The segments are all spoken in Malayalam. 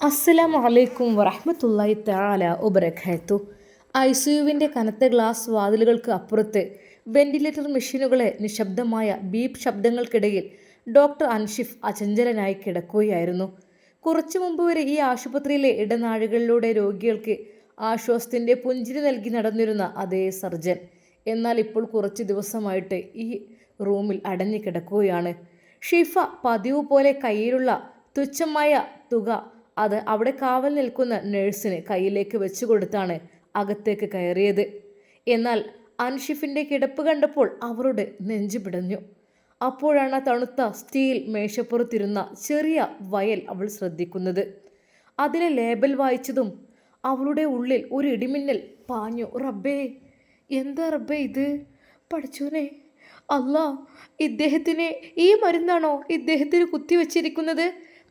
അസ്സലാമു അലൈക്കും വറഹ്മത്തുള്ളാഹി തആല വബറകാതുഹു. ഐസിയുവിൻ്റെ കനത്ത ഗ്ലാസ് വാതിലുകൾക്ക് അപ്പുറത്ത് വെന്റിലേറ്റർ മെഷീനുകളെ നിശബ്ദമായ ബീപ്പ് ശബ്ദങ്ങൾക്കിടയിൽ ഡോക്ടർ അൻഷിഫ് അചഞ്ചലനായി കിടക്കുകയായിരുന്നു. കുറച്ചു മുമ്പ് വരെ ഈ ആശുപത്രിയിലെ ഇടനാഴികളിലൂടെ രോഗികൾക്ക് ആശ്വാസത്തിൻ്റെ പുഞ്ചിരി നൽകി നടന്നിരുന്ന അതേ സർജൻ എന്നാൽ ഇപ്പോൾ കുറച്ച് ദിവസമായിട്ട് ഈ റൂമിൽ അടഞ്ഞു കിടക്കുകയാണ്. ഷിഫ പതിവ് പോലെ കയ്യിലുള്ള തുച്ഛമായ തുക അത് അവിടെ കാവൽ നിൽക്കുന്ന നഴ്സിന് കയ്യിലേക്ക് വെച്ചു കൊടുത്താണ് അകത്തേക്ക് കയറിയത്. എന്നാൽ അൻഷിഫിൻ്റെ കിടപ്പ് കണ്ടപ്പോൾ അവരുടെ നെഞ്ചു പിടഞ്ഞു. അപ്പോഴാണ് തണുത്ത സ്റ്റീൽ മേശപ്പുറത്തിരുന്ന ചെറിയ വയൽ അവൾ ശ്രദ്ധിക്കുന്നത്. അതിലെ ലേബൽ വായിച്ചതും അവളുടെ ഉള്ളിൽ ഒരു ഇടിമിന്നൽ പാഞ്ഞു. റബ്ബേ, എന്താ റബ്ബേ ഇത്? പഠിച്ചോനെ, അല്ലാ, ഇദ്ദേഹത്തിന് ഈ മരുന്നാണോ ഇദ്ദേഹത്തിന് കുത്തിവെച്ചിരിക്കുന്നത്?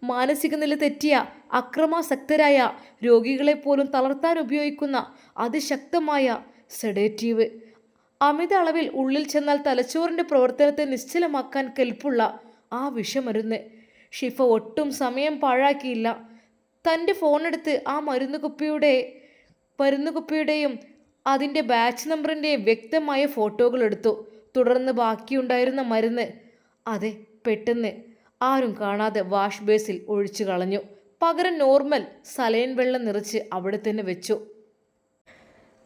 മാനസിക നില തെറ്റിയ അക്രമാസക്തരായ രോഗികളെ പോലും തളർത്താൻ ഉപയോഗിക്കുന്ന അതിശക്തമായ സെഡേറ്റീവ്. അമിത അളവിൽ ഉള്ളിൽ ചെന്നാൽ തലച്ചോറിൻ്റെ പ്രവർത്തനത്തെ നിശ്ചലമാക്കാൻ കെൽപ്പുള്ള ആ വിഷമരുന്ന്. ഷിഫ ഒട്ടും സമയം പാഴാക്കിയില്ല. തൻ്റെ ഫോണെടുത്ത് ആ മരുന്നുകുപ്പിയുടെയും അതിൻ്റെ ബാച്ച് നമ്പറിൻ്റെയും വ്യക്തമായ ഫോട്ടോകൾ എടുത്തു. തുടർന്ന് ബാക്കിയുണ്ടായിരുന്ന മരുന്ന് അതെ പെട്ടെന്ന് ആരും കാണാതെ വാഷ് ബേസിൽ ഒഴിച്ചു കളഞ്ഞു. പകരം നോർമൽ സലൈൻ വെള്ളം നിറച്ച് അവിടെ തന്നെ വെച്ചു.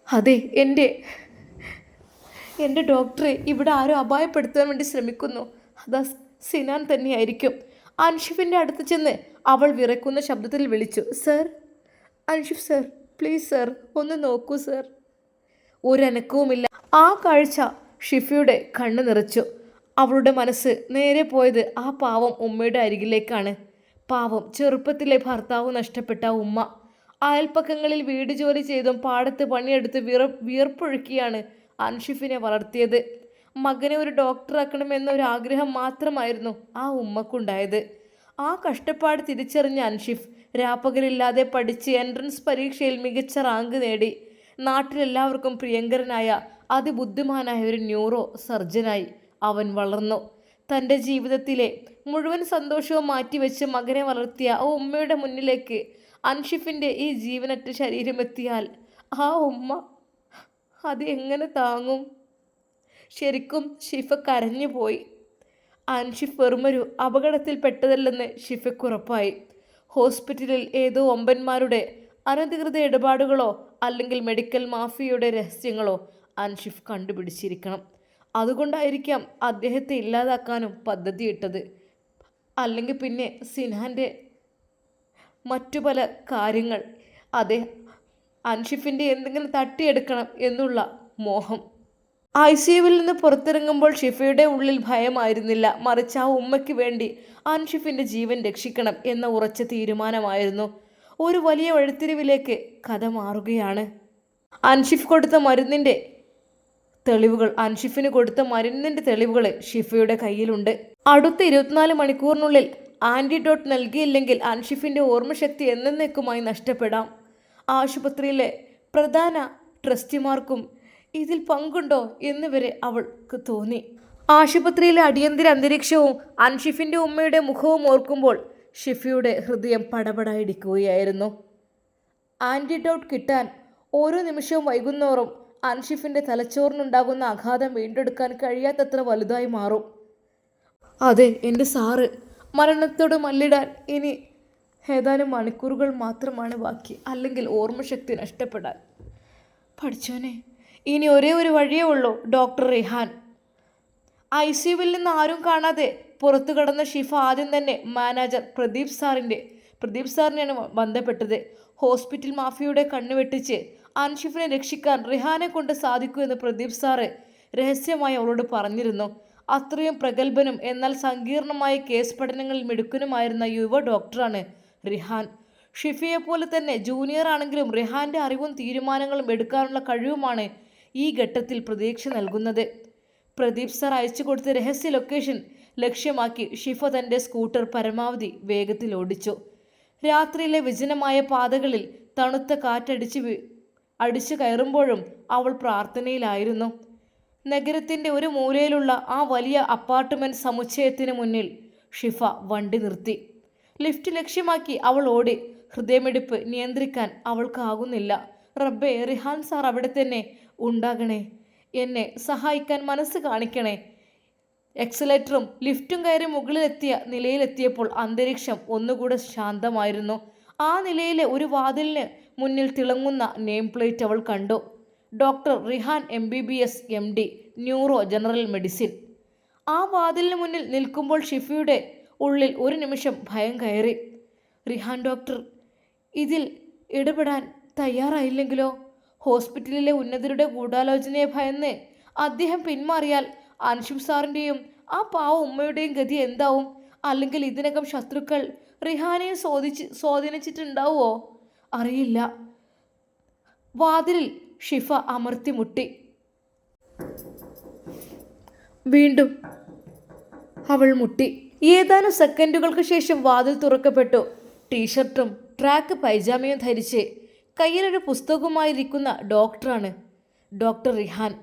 അതെ, എൻ്റെ ഡോക്ടറെ ഇവിടെ ആരും അപായപ്പെടുത്താൻ വേണ്ടി ശ്രമിക്കുന്നു. അതാ സിനാൻ തന്നെയായിരിക്കും. അൻഷിഫിൻ്റെ അടുത്ത് ചെന്ന് അവൾ വിറയ്ക്കുന്ന ശബ്ദത്തിൽ വിളിച്ചു. Sir, Anshif sir, please sir, ഒന്ന് നോക്കൂ സർ. ഒരനക്കവുമില്ല. ആ കാഴ്ച ഷിഫയുടെ കണ്ണ് നിറച്ചു. അവളുടെ മനസ്സ് നേരെ പോയത് ആ പാവം ഉമ്മയുടെ അരികിലേക്കാണ്. പാവം ചെറുപ്പത്തിലെ ഭർത്താവ് നഷ്ടപ്പെട്ട ഉമ്മ. അയൽപ്പക്കങ്ങളിൽ വീട് ജോലി ചെയ്തും പാടത്ത് പണിയെടുത്ത് വിയർപ്പൊഴുക്കിയാണ് അൻഷിഫിനെ വളർത്തിയത്. മകനെ ഒരു ഡോക്ടറാക്കണമെന്ന ഒരു ആഗ്രഹം മാത്രമായിരുന്നു ആ ഉമ്മക്കുണ്ടായത്. ആ കഷ്ടപ്പാട് തിരിച്ചറിഞ്ഞ അൻഷിഫ് രാപ്പകലില്ലാതെ പഠിച്ച് എൻട്രൻസ് പരീക്ഷയിൽ മികച്ച റാങ്ക് നേടി നാട്ടിലെല്ലാവർക്കും പ്രിയങ്കരനായ അതിബുദ്ധിമാനായ ഒരു ന്യൂറോ സർജനായി അവൻ വളർന്നു. തൻ്റെ ജീവിതത്തിലെ മുഴുവൻ സന്തോഷവും മാറ്റിവെച്ച് മകനെ വളർത്തിയ ആ ഉമ്മയുടെ മുന്നിലേക്ക് അൻഷിഫിൻ്റെ ഈ ജീവനറ്റ ശരീരമെത്തിയാൽ ആ ഉമ്മ അത് എങ്ങനെ താങ്ങും? ശരിക്കും ഷിഫ കരഞ്ഞുപോയി. അൻഷിഫ് വെറുമൊരു അപകടത്തിൽ പെട്ടതല്ലെന്ന് ഷിഫയ്ക്കുറപ്പായി. ഹോസ്പിറ്റലിൽ ഏതോ ഒമ്പന്മാരുടെ അനധികൃത ഇടപാടുകളോ അല്ലെങ്കിൽ മെഡിക്കൽ മാഫിയയുടെ രഹസ്യങ്ങളോ അൻഷിഫ് കണ്ടുപിടിച്ചിരിക്കണം. അതുകൊണ്ടായിരിക്കാം അദ്ദേഹത്തെ ഇല്ലാതാക്കാനും പദ്ധതിയിട്ടത്. അല്ലെങ്കിൽ പിന്നെ സിനാൻ്റെ മറ്റു പല കാര്യങ്ങൾ. അതെ, അൻഷിഫിൻ്റെ എന്തെങ്കിലും തട്ടിയെടുക്കണം എന്നുള്ള മോഹം. ഐസിയുവിൽ നിന്ന് പുറത്തിറങ്ങുമ്പോൾ ഷിഫയുടെ ഉള്ളിൽ ഭയമായിരുന്നില്ല, മറിച്ച് ആ ഉമ്മയ്ക്ക് വേണ്ടി അൻഷിഫിൻ്റെ ജീവൻ രക്ഷിക്കണം എന്ന ഉറച്ച തീരുമാനമായിരുന്നു. ഒരു വലിയ വഴിത്തിരിവിലേക്ക് കഥ മാറുകയാണ്. അൻഷിഫിന് കൊടുത്ത മരുന്നിൻ്റെ തെളിവുകൾ ഷിഫയുടെ കയ്യിലുണ്ട്. അടുത്ത 24 മണിക്കൂറിനുള്ളിൽ ആൻറ്റിഡോട്ട് നൽകിയില്ലെങ്കിൽ അൻഷിഫിൻ്റെ ഓർമ്മശക്തി എന്നേക്കുമായി നഷ്ടപ്പെടാം. ആശുപത്രിയിലെ പ്രധാന ട്രസ്റ്റിമാർക്കും ഇതിൽ പങ്കുണ്ടോ എന്ന് വരെ അവൾക്ക് തോന്നി. ആശുപത്രിയിലെ അടിയന്തര അന്തരീക്ഷവും അൻഷിഫിൻ്റെ ഉമ്മയുടെ മുഖവും ഓർക്കുമ്പോൾ ഷിഫയുടെ ഹൃദയം പടപടായിടിക്കുകയായിരുന്നു. ആൻറ്റിഡോട്ട് കിട്ടാൻ ഓരോ നിമിഷവും വൈകുന്നോറും അൻഷിഫിൻ്റെ തലച്ചോറിനുണ്ടാകുന്ന ആഘാതം വീണ്ടെടുക്കാൻ കഴിയാത്തത്ര വലുതായി മാറും. അതെ, എൻ്റെ സാറ് മരണത്തോട് മല്ലിടാൻ ഇനി ഏതാനും മണിക്കൂറുകൾ മാത്രമാണ് ബാക്കി, അല്ലെങ്കിൽ ഓർമ്മശക്തി നഷ്ടപ്പെടാൻ. പഠിച്ചോനെ, ഇനി ഒരേ ഒരു വഴിയേ ഉള്ളൂ, ഡോക്ടർ റിഹാൻ. ഐസിയുവിൽ നിന്ന് ആരും കാണാതെ പുറത്തു കടന്ന ഷിഫ ആദ്യം തന്നെ മാനേജർ പ്രദീപ് സാറിനെയാണ് ബന്ധപ്പെട്ടത്. ഹോസ്പിറ്റൽ മാഫിയയുടെ കണ്ണുവെട്ടിച്ച് അൻഷിഫിനെ രക്ഷിക്കാൻ റിഹാനെ കൊണ്ട് സാധിക്കൂ എന്ന് പ്രദീപ് സാറ് രഹസ്യമായി അവളോട് പറഞ്ഞിരുന്നു. അത്രയും പ്രഗത്ഭനും എന്നാൽ സങ്കീർണമായ കേസ് പഠനങ്ങളിൽ മിടുക്കനുമായിരുന്ന യുവ ഡോക്ടറാണ് റിഹാൻ. ഷിഫയെപ്പോലെ തന്നെ ജൂനിയർ ആണെങ്കിലും റിഹാൻ്റെ അറിവും തീരുമാനങ്ങളും എടുക്കാനുള്ള കഴിവുമാണ് ഈ ഘട്ടത്തിൽ പ്രതീക്ഷ നൽകുന്നത്. പ്രദീപ് സാർ അയച്ചു കൊടുത്ത രഹസ്യ ലൊക്കേഷൻ ലക്ഷ്യമാക്കി ഷിഫ തൻ്റെ സ്കൂട്ടർ പരമാവധി വേഗത്തിൽ ഓടിച്ചു. രാത്രിയിലെ വിജനമായ പാതകളിൽ തണുത്ത അടിച്ചു കയറുമ്പോഴും അവൾ പ്രാർത്ഥനയിലായിരുന്നു. നഗരത്തിൻ്റെ ഒരു മൂലയിലുള്ള ആ വലിയ അപ്പാർട്ട്മെൻറ്റ് സമുച്ചയത്തിന് മുന്നിൽ ഷിഫ വണ്ടി നിർത്തി. ലിഫ്റ്റ് ലക്ഷ്യമാക്കി അവൾ ഓടി. ഹൃദയമിടിപ്പ് നിയന്ത്രിക്കാൻ അവൾക്കാകുന്നില്ല. റബ്ബേ, റിഹാൻ സാർ അവിടെ തന്നെ ഉണ്ടാകണേ. എന്നെ സഹായിക്കാൻ മനസ്സ് കാണിക്കണേ. എക്സലേറ്ററും ലിഫ്റ്റും കയറി മുകളിലെത്തിയ നിലയിലെത്തിയപ്പോൾ അന്തരീക്ഷം ഒന്നുകൂടെ ശാന്തമായിരുന്നു. ആ നിലയിലെ ഒരു വാതിലിന് മുന്നിൽ തിളങ്ങുന്ന നെയിം പ്ലേറ്റ് അവൾ കണ്ടു. Doctor Rihan MBBS MD, neuro general medicine. ആ വാതിലിന് മുന്നിൽ നിൽക്കുമ്പോൾ ഷിഫയുടെ ഉള്ളിൽ ഒരു നിമിഷം ഭയം കയറി. റിഹാൻ ഡോക്ടർ ഇതിൽ ഇടപെടാൻ തയ്യാറായില്ലെങ്കിലോ? ഹോസ്പിറ്റലിലെ ഉന്നതരുടെ ഗൂഢാലോചനയെ ഭയന്ന് അദ്ദേഹം പിന്മാറിയാൽ അൻഷിഫ് സാറിൻ്റെയും ആ പാവ ഉമ്മയുടെയും ഗതി എന്താവും? അല്ലെങ്കിൽ ഇതിനകം ശത്രുക്കൾ റിഹാനെ സ്വാധീനിച്ചിട്ടുണ്ടാവുമോ? അറിയില്ല. വാതിലിൽ ഷിഫ അമർത്തി മുട്ടി. വീണ്ടും അവൾ മുട്ടി. ഏതാനും സെക്കൻഡുകൾക്ക് ശേഷം വാതിൽ തുറക്കപ്പെട്ടു. ടീഷർട്ടും ട്രാക്ക് പൈജാമയും ധരിച്ച് കയ്യിലൊരു പുസ്തകവുമായിരിക്കുന്ന ഡോക്ടറാണ്. ഡോക്ടർ റിഹാൻ.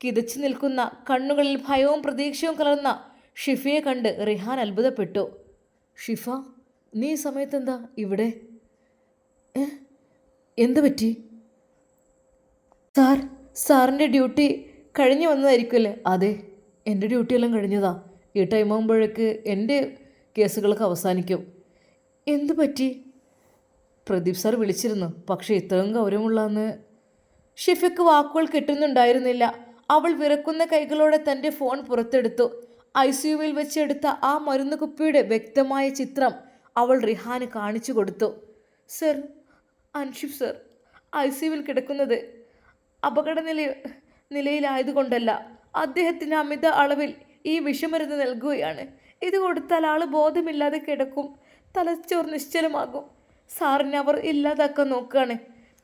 കിതച്ചു നിൽക്കുന്ന കണ്ണുകളിൽ ഭയവും പ്രതീക്ഷയും കലർന്ന ഷിഫയെ കണ്ട് റിഹാൻ അത്ഭുതപ്പെട്ടു. ഷിഫ, നീ ഈ സമയത്തെന്താ ഇവിടെ? എന്തു പറ്റി? സാറിൻ്റെ ഡ്യൂട്ടി കഴിഞ്ഞു വന്നതായിരിക്കുമല്ലേ? അതെ, എൻ്റെ ഡ്യൂട്ടിയെല്ലാം കഴിഞ്ഞതാ. ഈ ടൈം ആകുമ്പോഴേക്ക് എൻ്റെ കേസുകളൊക്കെ അവസാനിക്കും. എന്തു പറ്റി? പ്രദീപ് സാർ വിളിച്ചിരുന്നു, പക്ഷേ ഇത്രയും ഗൗരവമുള്ളതെന്ന് ഷിഫയ്ക്ക് വാക്കുകൾ കിട്ടുന്നുണ്ടായിരുന്നില്ല. അവൾ വിറക്കുന്ന കൈകളോടെ തൻ്റെ ഫോൺ പുറത്തെടുത്തു. ICUവിൽ വെച്ചെടുത്ത ആ മരുന്ന് കുപ്പിയുടെ വ്യക്തമായ ചിത്രം അവൾ റിഹാന് കാണിച്ചു കൊടുത്തു. സർ, അൻഷിഫ് സർ ICUവിൽ കിടക്കുന്നത് അപകട നിലയിലായതുകൊണ്ടല്ല, അദ്ദേഹത്തിന് അമിത അളവിൽ ഈ വിഷമരുന്ന് നൽകുകയാണ്. ഇത് കൊടുത്താൽ ആൾ ബോധമില്ലാതെ കിടക്കും, തലച്ചോർ നിശ്ചലമാകും. സാറിനെ അവർ ഇല്ലാതാക്കാൻ നോക്കുകയാണ്.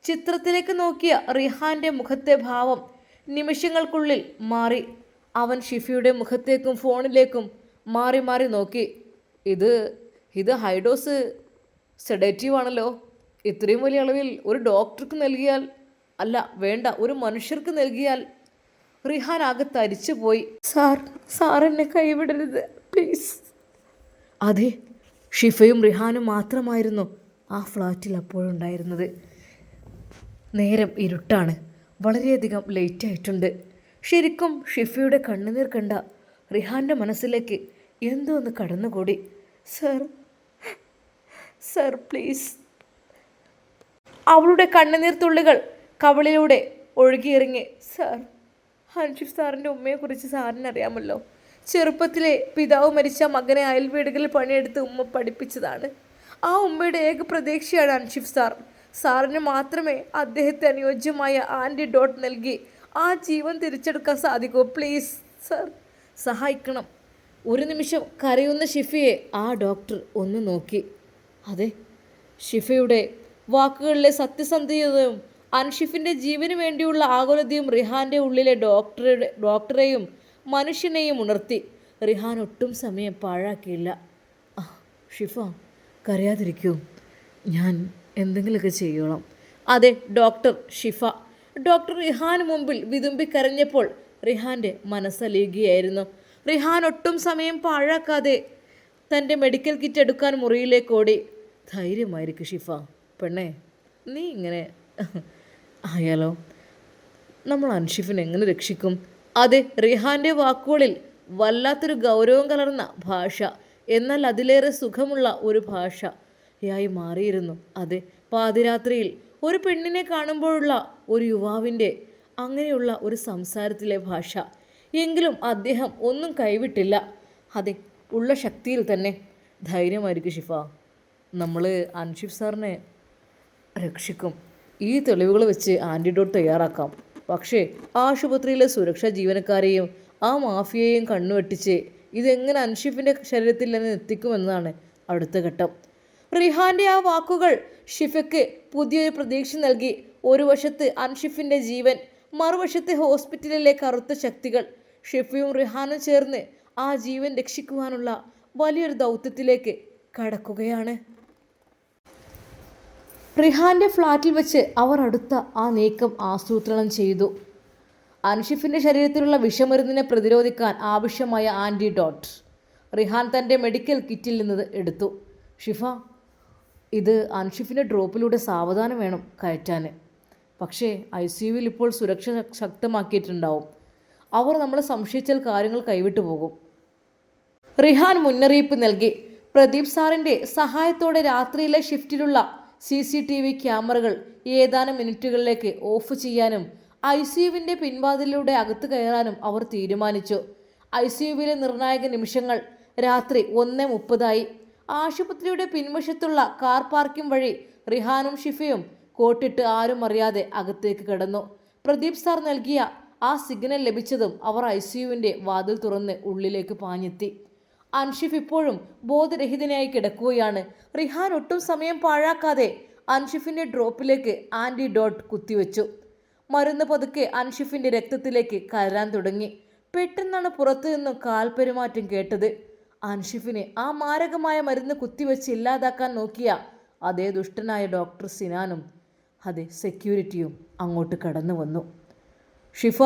ചിത്രത്തിലേക്ക് നോക്കിയ റിഹാന്റെ മുഖത്തെ ഭാവം നിമിഷങ്ങൾക്കുള്ളിൽ മാറി. അവൻ ഷിഫയുടെ മുഖത്തേക്കും ഫോണിലേക്കും മാറി മാറി നോക്കി. ഇത് ഹൈഡോസ് സെഡേറ്റീവ് ആണല്ലോ. ഇത്രയും വലിയ അളവിൽ ഒരു ഡോക്ടർക്ക് നൽകിയാൽ, അല്ല വേണ്ട, ഒരു മനുഷ്യർക്ക് നൽകിയാൽ. റിഹാൻ ആകെ തരിച്ചു പോയി. സാർ എന്നെ കൈവിടരുത് പ്ലീസ്. അതെ, ഷിഫയും റിഹാനും മാത്രമായിരുന്നു ആ ഫ്ലാറ്റിൽ അപ്പോഴുണ്ടായിരുന്നത്. നേരം ഇരുട്ടാണ്, വളരെയധികം ലേറ്റായിട്ടുണ്ട്. ശരിക്കും ഷിഫയുടെ കണ്ണുനീർ കണ്ട റിഹാൻ്റെ മനസ്സിലേക്ക് എന്തോ ഒന്ന് കടന്നുകൂടി. Sir please. അവളുടെ കണ്ണുനീർ തുള്ളികൾ കവളിലൂടെ ഒഴുകിയിറങ്ങി. സാർ, അൻഷിഫ് സാറിൻ്റെ ഉമ്മയെക്കുറിച്ച് സാറിനറിയാമല്ലോ. ചെറുപ്പത്തിലെ പിതാവ് മരിച്ച മകനെ അയൽവീടുകളിൽ പണിയെടുത്ത് ഉമ്മ പഠിപ്പിച്ചതാണ്. ആ ഉമ്മയുടെ ഏക പ്രതീക്ഷയാണ് അൻഷിഫ് സാർ. സാറിന് മാത്രമേ അദ്ദേഹത്തെ അനുയോജ്യമായ ആൻറ്റിഡോട്ട് നൽകി ആ ജീവൻ തിരിച്ചെടുക്കാൻ സാധിക്കൂ. പ്ലീസ് സർ, സഹായിക്കണം. ഒരു നിമിഷം കരയുന്ന ഷിഫയെ ആ ഡോക്ടർ ഒന്ന് നോക്കി. അതെ, ഷിഫയുടെ വാക്കുകളിലെ സത്യസന്ധതയും അൻഷിഫിൻ്റെ ജീവന് വേണ്ടിയുള്ള ആകുലതയും റിഹാൻ്റെ ഉള്ളിലെ ഡോക്ടറെയും മനുഷ്യനെയും ഉണർത്തി. റിഹാൻ ഒട്ടും സമയം പാഴാക്കിയില്ല. ഷിഫ, കരയാതിരിക്കൂ, ഞാൻ എന്തെങ്കിലുമൊക്കെ ചെയ്യണം. അതെ ഡോക്ടർ. ഷിഫ ഡോക്ടർ റിഹാന് മുമ്പിൽ വിതുമ്പി കരഞ്ഞപ്പോൾ റിഹാൻ്റെ മനസ്സലിയുകയായിരുന്നു. റിഹാൻ ഒട്ടും സമയം പാഴാക്കാതെ തൻ്റെ മെഡിക്കൽ കിറ്റ് എടുക്കാൻ മുറിയിലേക്ക് ഓടി. ധൈര്യമായിരിക്കും ഷിഫ പെണ്ണേ, നീ ഇങ്ങനെ ആയാലോ? നമ്മൾ അൻഷിഫിനെ എങ്ങനെ രക്ഷിക്കും? അതെ, റിഹാൻ്റെ വാക്കുകളിൽ വല്ലാത്തൊരു ഗൗരവം കലർന്ന ഭാഷ, എന്നാൽ അതിലേറെ സുഖമുള്ള ഒരു ഭാഷയായി മാറിയിരുന്നു. അതെ, പാതിരാത്രിയിൽ ഒരു പെണ്ണിനെ കാണുമ്പോഴുള്ള ഒരു യുവാവിൻ്റെ അങ്ങനെയുള്ള ഒരു സംസാരത്തിലെ ഭാഷ. എങ്കിലും അദ്ദേഹം ഒന്നും കൈവിട്ടില്ല. അതെ, ഉള്ള ശക്തിയിൽ തന്നെ. ധൈര്യമായിരിക്കും ഷിഫ, നമ്മൾ അൻഷിഫ് സാറിനെ രക്ഷിക്കും. ഈ തെളിവുകൾ വെച്ച് ആൻറ്റിഡോട്ട് തയ്യാറാക്കാം. പക്ഷേ ആശുപത്രിയിലെ സുരക്ഷാ ജീവനക്കാരെയും ആ മാഫിയയെയും കണ്ണുവെട്ടിച്ച് ഇതെങ്ങനെ അൻഷിഫിൻ്റെ ശരീരത്തിൽ തന്നെ എത്തിക്കുമെന്നതാണ് അടുത്ത ഘട്ടം. റിഹാൻ്റെ ആ വാക്കുകൾ ഷിഫയ്ക്ക് പുതിയൊരു പ്രതീക്ഷ നൽകി. ഒരു വശത്ത് അൻഷിഫിൻ്റെ ജീവൻ, മറുവശത്ത് ഹോസ്പിറ്റലിലെ കറുത്ത ശക്തികൾ. ഷിഫയും റിഹാനും ചേർന്ന് ആ ജീവൻ രക്ഷിക്കുവാനുള്ള വലിയൊരു ദൗത്യത്തിലേക്ക് കടക്കുകയാണ്. റിഹാൻ്റെ ഫ്ലാറ്റിൽ വെച്ച് അവർ അടുത്ത ആ നീക്കം ആസൂത്രണം ചെയ്തു. അൻഷിഫിൻ്റെ ശരീരത്തിലുള്ള വിഷമരുന്നിനെ പ്രതിരോധിക്കാൻ ആവശ്യമായ ആൻറ്റിഡോട്ട് റിഹാൻ തൻ്റെ മെഡിക്കൽ കിറ്റിൽ നിന്ന് എടുത്തു. ഷിഫ, ഇത് അൻഷിഫിൻ്റെ ഡ്രോപ്പിലൂടെ സാവധാനം വേണം കയറ്റാൻ. പക്ഷേ ICUവിൽ ഇപ്പോൾ സുരക്ഷ ശക്തമാക്കിയിട്ടുണ്ടാവും. അവർ നമ്മളെ സംശയിച്ചാൽ കാര്യങ്ങൾ കൈവിട്ടു പോകും. റിഹാൻ മുന്നറിയിപ്പ് നൽകി. പ്രദീപ് സാറിൻ്റെ സഹായത്തോടെ രാത്രിയിലെ ഷിഫ്റ്റിലുള്ള CCTV ക്യാമറകൾ ഏതാനും മിനിറ്റുകളിലേക്ക് ഓഫ് ചെയ്യാനും ICUവിൻ്റെ പിൻവാതിലൂടെ അകത്ത് കയറാനും അവർ തീരുമാനിച്ചു. ICUവിലെ നിർണായക നിമിഷങ്ങൾ രാത്രി 1:30 ആശുപത്രിയുടെ പിൻവശത്തുള്ള കാർ പാർക്കിംഗ് വഴി റിഹാനും ഷിഫയും കോട്ടിട്ട് ആരും അറിയാതെ അകത്തേക്ക് കടന്നു. പ്രദീപ് സാർ നൽകിയ ആ സിഗ്നൽ ലഭിച്ചതും അവർ ICUവിൻ്റെ വാതിൽ തുറന്ന് ഉള്ളിലേക്ക് പാഞ്ഞെത്തി. അൻഷിഫ് ഇപ്പോഴും ബോധരഹിതനായി കിടക്കുകയാണ്. റിഹാൻ ഒട്ടും സമയം പാഴാക്കാതെ അൻഷിഫിൻ്റെ ഡ്രോപ്പിലേക്ക് ആൻറ്റിഡോട്ട് കുത്തിവെച്ചു. മരുന്ന് പതുക്കെ അൻഷിഫിൻ്റെ രക്തത്തിലേക്ക് കയറാൻ തുടങ്ങി. പെട്ടെന്നാണ് പുറത്തു നിന്നും കാൽപെരുമാറ്റം കേട്ടത്. അൻഷിഫിനെ ആ മാരകമായ മരുന്ന് കുത്തിവെച്ച് ഇല്ലാതാക്കാൻ നോക്കിയ അതേ ദുഷ്ടനായ ഡോക്ടർ സിനാനും അതെ സെക്യൂരിറ്റിയും അങ്ങോട്ട് കടന്നു വന്നു. ഷിഫ,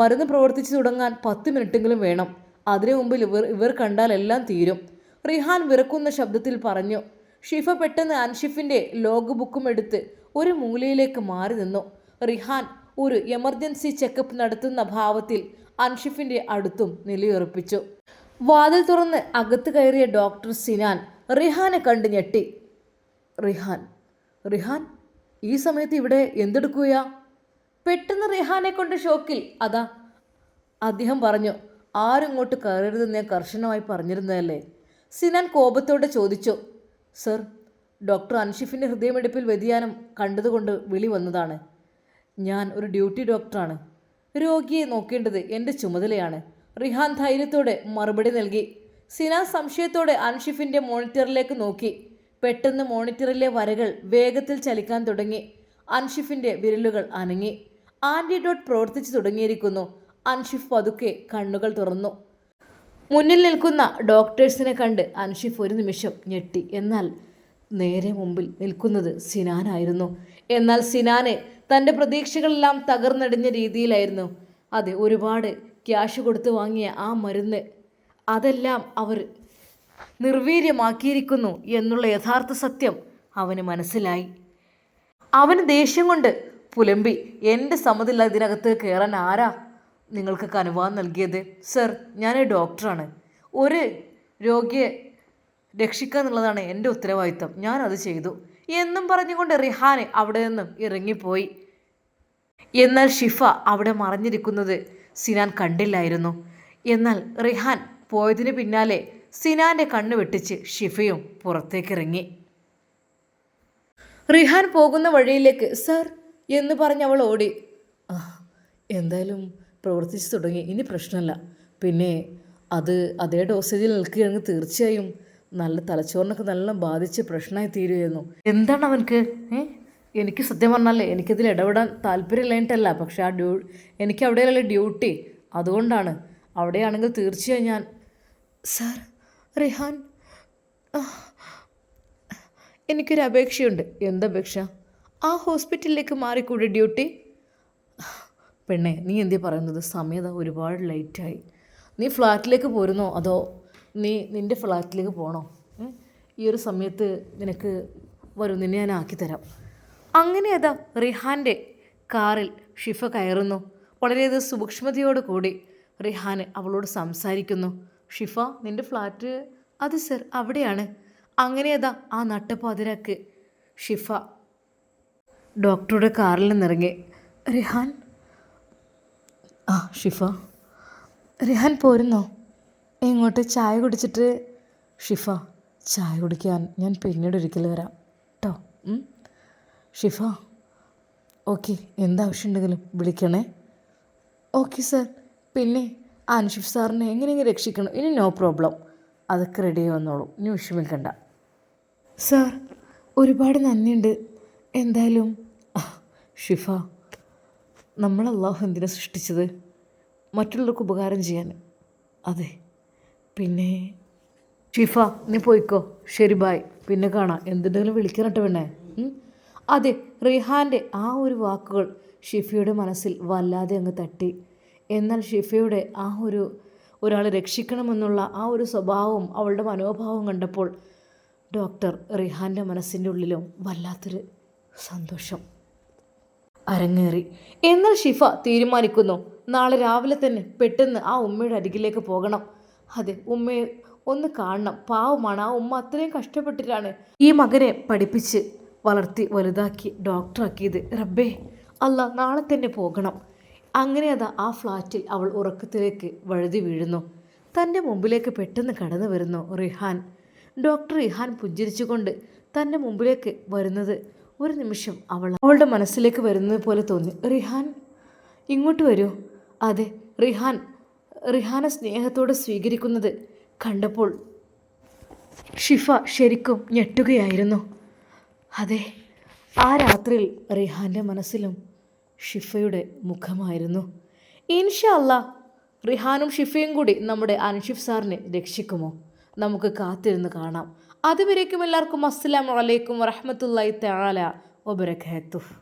മരുന്ന് പ്രവർത്തിച്ചു തുടങ്ങാൻ 10 മിനിറ്റെങ്കിലും വേണം. അതിനു മുമ്പിൽ ഇവർ കണ്ടാൽ എല്ലാം തീരും, റിഹാൻ വിറക്കുന്ന ശബ്ദത്തിൽ പറഞ്ഞു. ഷിഫ പെട്ടെന്ന് അൻഷിഫിൻ്റെ ലോഗ് ബുക്കും എടുത്ത് ഒരു മൂലയിലേക്ക് മാറി നിന്നു. റിഹാൻ ഒരു എമർജൻസി ചെക്കപ്പ് നടത്തുന്ന ഭാവത്തിൽ അൻഷിഫിൻ്റെ അടുത്തും നിലയുറപ്പിച്ചു. വാതിൽ തുറന്ന് അകത്ത് കയറിയ ഡോക്ടർ സിനാൻ റിഹാനെ കണ്ട് ഞെട്ടി. റിഹാൻ ഈ സമയത്ത് ഇവിടെ എന്തെടുക്കുകയാ? പെട്ടെന്ന് റിഹാനെ കൊണ്ട് ഷോക്കിൽ. അതാ, അദ്ദേഹം പറഞ്ഞു. ആരും ഇങ്ങോട്ട് കയറരുതെന്ന് ഞാൻ കർശനമായി പറഞ്ഞിരുന്നതല്ലേ? സിനാൻ കോപത്തോടെ ചോദിച്ചു. സർ, ഡോക്ടർ അൻഷിഫിൻ്റെ ഹൃദയമിടിപ്പിൽ വ്യതിയാനം കണ്ടതുകൊണ്ട് വിളി വന്നതാണ്. ഞാൻ ഒരു ഡ്യൂട്ടി ഡോക്ടറാണ്. രോഗിയെ നോക്കേണ്ടത് എൻ്റെ ചുമതലയാണ്, റിഹാൻ ധൈര്യത്തോടെ മറുപടി നൽകി. സിനാൻ സംശയത്തോടെ അൻഷിഫിൻ്റെ മോണിറ്ററിലേക്ക് നോക്കി. പെട്ടെന്ന് മോണിറ്ററിലെ വരകൾ വേഗത്തിൽ ചലിക്കാൻ തുടങ്ങി. അൻഷിഫിൻ്റെ വിരലുകൾ അനങ്ങി. ആൻറ്റിഡോട്ട് പ്രവർത്തിച്ചു തുടങ്ങിയിരിക്കുന്നു. അൻഷിഫ് പതുക്കെ കണ്ണുകൾ തുറന്നു. മുന്നിൽ നിൽക്കുന്ന ഡോക്ടേഴ്സിനെ കണ്ട് അൻഷിഫ് ഒരു നിമിഷം ഞെട്ടി. എന്നാൽ നേരെ മുമ്പിൽ നിൽക്കുന്നത് സിനാനായിരുന്നു. എന്നാൽ സിനാന് തൻ്റെ പ്രതീക്ഷകളെല്ലാം തകർന്നടിഞ്ഞ രീതിയിലായിരുന്നു. അതെ, ഒരുപാട് ക്യാഷ് കൊടുത്ത് വാങ്ങിയ ആ മരുന്ന്, അതെല്ലാം അവർ നിർവീര്യമാക്കിയിരിക്കുന്നു എന്നുള്ള യഥാർത്ഥ സത്യം അവന് മനസ്സിലായി. അവന് ദേഷ്യം കൊണ്ട് പുലമ്പി. എൻ്റെ സമ്മതമില്ല ഇതിനകത്ത് കയറാൻ ആരാ നിങ്ങൾക്ക് അനുവാദം നൽകിയത്? സർ, ഞാൻ ഡോക്ടറാണ്. ഒരു രോഗിയെ രക്ഷിക്കുക എന്നുള്ളതാണ് എൻ്റെ ഉത്തരവാദിത്തം. ഞാനത് ചെയ്തു എന്നും പറഞ്ഞുകൊണ്ട് റിഹാൻ അവിടെ നിന്നും ഇറങ്ങിപ്പോയി. എന്നാൽ ഷിഫ അവിടെ മറഞ്ഞിരിക്കുന്നത് സിനാൻ കണ്ടില്ലായിരുന്നു. എന്നാൽ റിഹാൻ പോയതിന് പിന്നാലെ സിനാൻ്റെ കണ്ണ് വെട്ടിച്ച് ഷിഫയും പുറത്തേക്കിറങ്ങി. റിഹാൻ പോകുന്ന വഴിയിലേക്ക് സർ എന്ന് പറഞ്ഞ് അവൾ ഓടി. എന്തായാലും പ്രവർത്തിച്ചു തുടങ്ങി, ഇനി പ്രശ്നമല്ല. പിന്നെ അത് അതേ ഡോസേജിൽ നിൽക്കുകയാണെങ്കിൽ തീർച്ചയായും നല്ല തലച്ചോറിനൊക്കെ നല്ല ബാധിച്ച് പ്രശ്നമായി തീരുമായിരുന്നു. എന്താണ് അവനക്ക്? എനിക്ക് സത്യം പറഞ്ഞാലേ എനിക്കതിൽ ഇടപെടാൻ താല്പര്യമില്ലായിട്ടല്ല, പക്ഷേ എനിക്ക് അവിടെയല്ലേ ഡ്യൂട്ടി, അതുകൊണ്ടാണ്. അവിടെയാണെങ്കിൽ തീർച്ചയായും ഞാൻ. സാർ, റിഹാൻ, എനിക്കൊരു അപേക്ഷയുണ്ട്. എന്തപേക്ഷ? ആ ഹോസ്പിറ്റലിലേക്ക് മാറിക്കൂടെ ഡ്യൂട്ടി? പെണ്ണെ, നീ എന്തേ പറയുന്നത്? സമയത്ത് ഒരുപാട് ലേറ്റായി. നീ ഫ്ലാറ്റിലേക്ക് പോരുന്നോ അതോ നിൻ്റെ ഫ്ലാറ്റിലേക്ക് പോകണോ? ഈ ഒരു സമയത്ത് നിനക്ക് വരും, നിന്നെ ഞാൻ ആക്കിത്തരാം. അങ്ങനെ അതാ റിഹാൻ്റെ കാറിൽ ഷിഫ കയറുന്നു. വളരെയധികം സൂക്ഷ്മതയോട് കൂടി റിഹാൻ അവളോട് സംസാരിക്കുന്നു. ഷിഫ, നിൻ്റെ ഫ്ലാറ്റ്? അത് സർ, അവിടെയാണ്. അങ്ങനെ അതാ ആ നട്ടപ്പാതിരാക്ക് ഷിഫ ഡോക്ടറുടെ കാറിൽ നിന്നിറങ്ങി. റിഹാൻ, ഷിഫ, റിഹാൻ പോരുന്നോ? ഇങ്ങോട്ട് ചായ കുടിച്ചിട്ട്? ഷിഫ, ചായ കുടിക്കാൻ ഞാൻ പിന്നീട് ഒരിക്കൽ വരാം കേട്ടോ. ഷിഫ, ഓക്കെ, എന്താവശ്യമുണ്ടെങ്കിലും വിളിക്കണേ. Okay sir. പിന്നെ അൻഷിഫ് സാറിനെ എങ്ങനെയെങ്കിലും രക്ഷിക്കണം. ഇനി നോ പ്രോബ്ലം, അതൊക്കെ റെഡി ആയി വന്നോളൂ, ഇനി വിഷമിക്കണ്ട. സാർ, ഒരുപാട് നന്ദിയുണ്ട്. എന്തായാലും ഷിഫ, നമ്മൾ അള്ളാഹു എന്തിനാ സൃഷ്ടിച്ചത്? മറ്റുള്ളവർക്ക് ഉപകാരം ചെയ്യാൻ. അതെ, പിന്നെ ഷിഫ, നീ പോയിക്കോ. ശരി, ബായ്, പിന്നെ കാണാം. എന്തുണ്ടെങ്കിലും വിളിക്കാനട്ടെ പെണ്ണേ. അതെ, റിഹാൻ്റെ ആ ഒരു വാക്കുകൾ ഷിഫയുടെ മനസ്സിൽ വല്ലാതെ അങ്ങ് തട്ടി. എന്നാൽ ഷിഫയുടെ ആ ഒരാളെ രക്ഷിക്കണമെന്നുള്ള ആ ഒരു സ്വഭാവവും അവളുടെ മനോഭാവവും കണ്ടപ്പോൾ ഡോക്ടർ റിഹാൻ്റെ മനസ്സിൻ്റെ ഉള്ളിലും വല്ലാത്തൊരു സന്തോഷം അരങ്ങേറി. എന്നാൽ ഷിഫ തീരുമാനിക്കുന്നു, നാളെ രാവിലെ തന്നെ പെട്ടെന്ന് ആ ഉമ്മയുടെ അരികിലേക്ക് പോകണം. അതെ, ഉമ്മയെ ഒന്ന് കാണണം. പാവമാണ്, ആ ഉമ്മ അത്രയും കഷ്ടപ്പെട്ടിട്ടാണ് ഈ മകനെ പഠിപ്പിച്ച് വളർത്തി വലുതാക്കി ഡോക്ടറാക്കിയത്. റബ്ബേ അല്ല, നാളെ തന്നെ പോകണം. അങ്ങനെ ആ ഫ്ലാറ്റിൽ അവൾ ഉറക്കത്തിലേക്ക് വഴുതി വീഴുന്നു. തൻ്റെ മുമ്പിലേക്ക് പെട്ടെന്ന് കടന്നു വരുന്നു റിഹാൻ. ഡോക്ടർ റിഹാൻ പുഞ്ചിരിച്ചുകൊണ്ട് തൻ്റെ മുമ്പിലേക്ക് വരുന്നത് ഒരു നിമിഷം അവളുടെ മനസ്സിലേക്ക് വരുന്നത് പോലെ തോന്നി. റിഹാൻ, ഇങ്ങോട്ട് വരൂ. അതെ, റിഹാനെ സ്നേഹത്തോടെ സ്വീകരിക്കുന്നത് കണ്ടപ്പോൾ ഷിഫ ശരിക്കും ഞെട്ടുകയായിരുന്നു. അതെ, ആ രാത്രിയിൽ റിഹാൻ്റെ മനസ്സിലും ഷിഫയുടെ മുഖമായിരുന്നു. ഇൻഷാ അല്ലാ റിഹാനും ഷിഫയും കൂടി നമ്മുടെ അൻഷിഫ് സാറിനെ രക്ഷിക്കുമോ? നമുക്ക് കാത്തിരുന്ന് കാണാം. അതുവരേക്കും എല്ലാവർക്കും അസ്സലാമു അലൈക്കും വറഹ്മത്തുള്ളാഹി തആല വബറകാതുഹു.